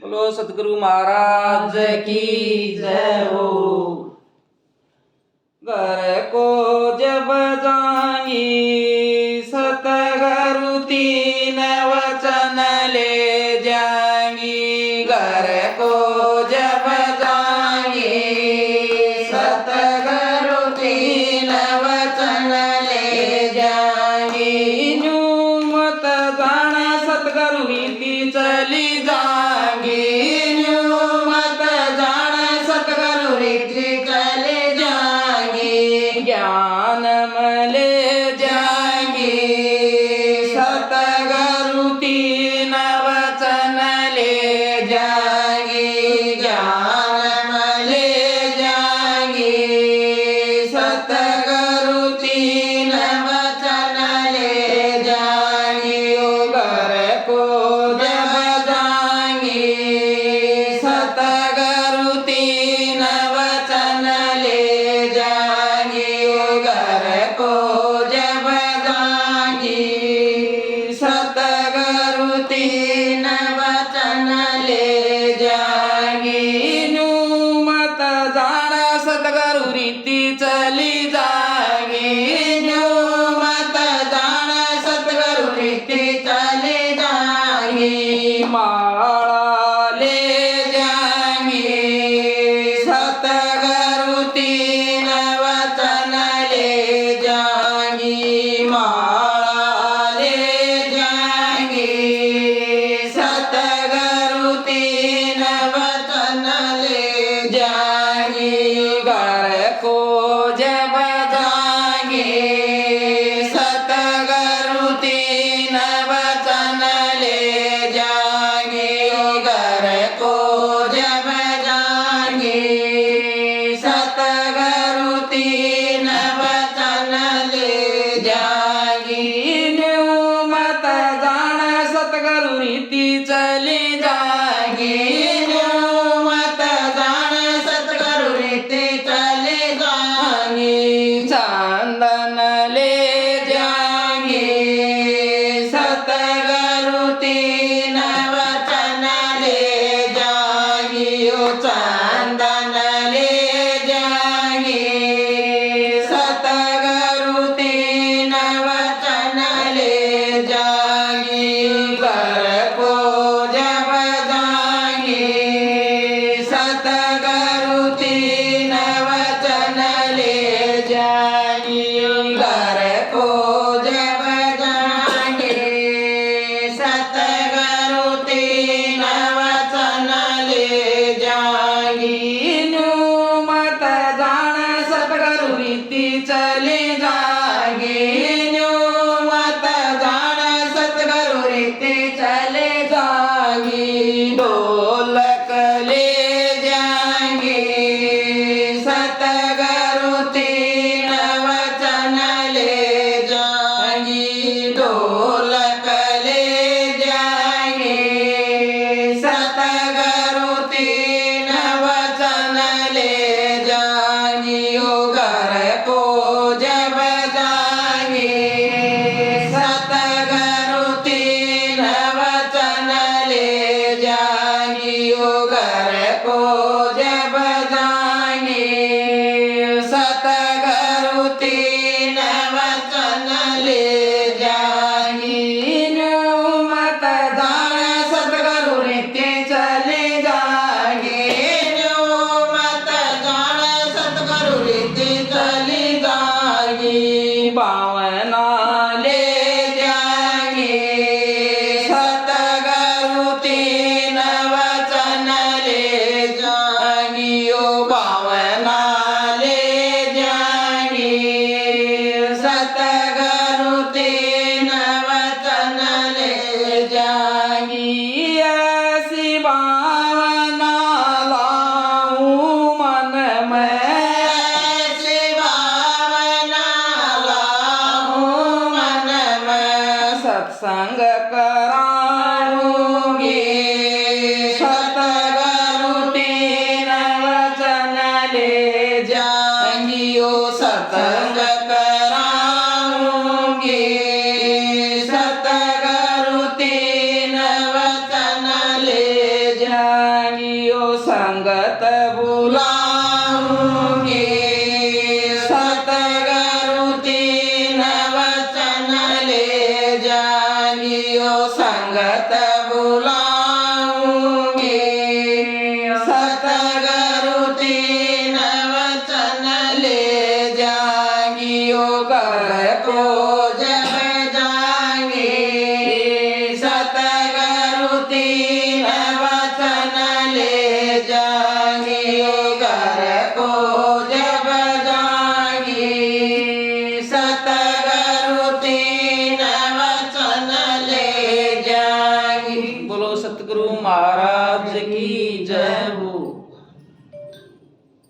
बोलो सतगुरु महाराज की जय हो। घर को जब जाएंगी सतगुरु तीन वचन ले जाएंगी। घर को जब जाएंगी सतगुरु तीन वचन ले जाएंगी। यूं मत जाना सतगुरु रीति चली जाएंगी। यूं मत जाना सतगुरु रीति चली जाएंगी। ज्ञान में ले जाएंगी सतगुरु तीन वचन ले जाएंगी। ज्ञान में ले जाएंगी सतगुरु तीन वचन ले जाएंगी। घर को जब जाएंगी सतगुरु तीन वचन ले जाएंगी। घर को जब जाएंगी सतगुरु तीन वचन ले जाएंगी। यूं मत जाना सतगुरु रीति चली जाएंगी। यूं मत जाना सतगुरु रीति चली जाएंगी। माला ले जाएंगी सतगुरु तीन वचन ले जाएंगी। माला ले जाएंगी सतगुरु तीन वचन ले जाएंगी। घर को जब जाएंगी सतगुरु तीन वचन ले जाएंगी। घर को जब जाएंगी सतगुरु तीन वचन ले जाएंगी। यूं मत जाना सतगुरु रीति चली जाएंगी। यूं मत जाना सतगुरु रीति चली जाएंगी। चंदन ले जाएंगी सतगुरु तीन वचन ले जाएंगी। ओ चंदन ले जाएंगी सतगुरु तीन वचन ले जाएंगी। घर को जब जाएंगी सतगुरु तीन वचन ले जाएंगी। घर को जब जाएंगी सतगुरु तीन वचन ले जाएंगी। यूं मत जाना सतगुरु रीति चली जाएंगी। यूं मत जाना सतगुरु रीति चली जाएंगी। ढोलक ले जाएंगी सतगुरु तीन वचन ले जाएंगी। ढोलक ले जाएंगी सतगुरु तीन वचन ले जाएंगी। ओ घर को जब जाएंगी सतगुरु तीन वचन ले जाएंगी। ओ घर को जब जाएंगी सतगुरु तीन वचन ले जाएंगी। यूं मत जाना सतगुरु रीति चली जाएंगी। यूं मत जाना सतगुरु रीति चली जाएंगी। पावना ले जाएंगी सतगुरु तीन वचन ले जाएंगी। ओ पावना ले जाएंगी सतगुरु तीन वचन ले जाएंगी। ऐसी भावना लाऊं मन में। ऐसी भावना लाऊं मन में। सत्संग कराऊंगी सतगुरु तीन वचन ले जाएंगी। ओ सत्संग कराऊंगी सतगुरु तीन वचन जागियो संगत बुलाऊंगी सतगुरु तीन वचन ले जागियो संगत बुलाऊंगी सतगुरु तीन वचन ले जागियो कर को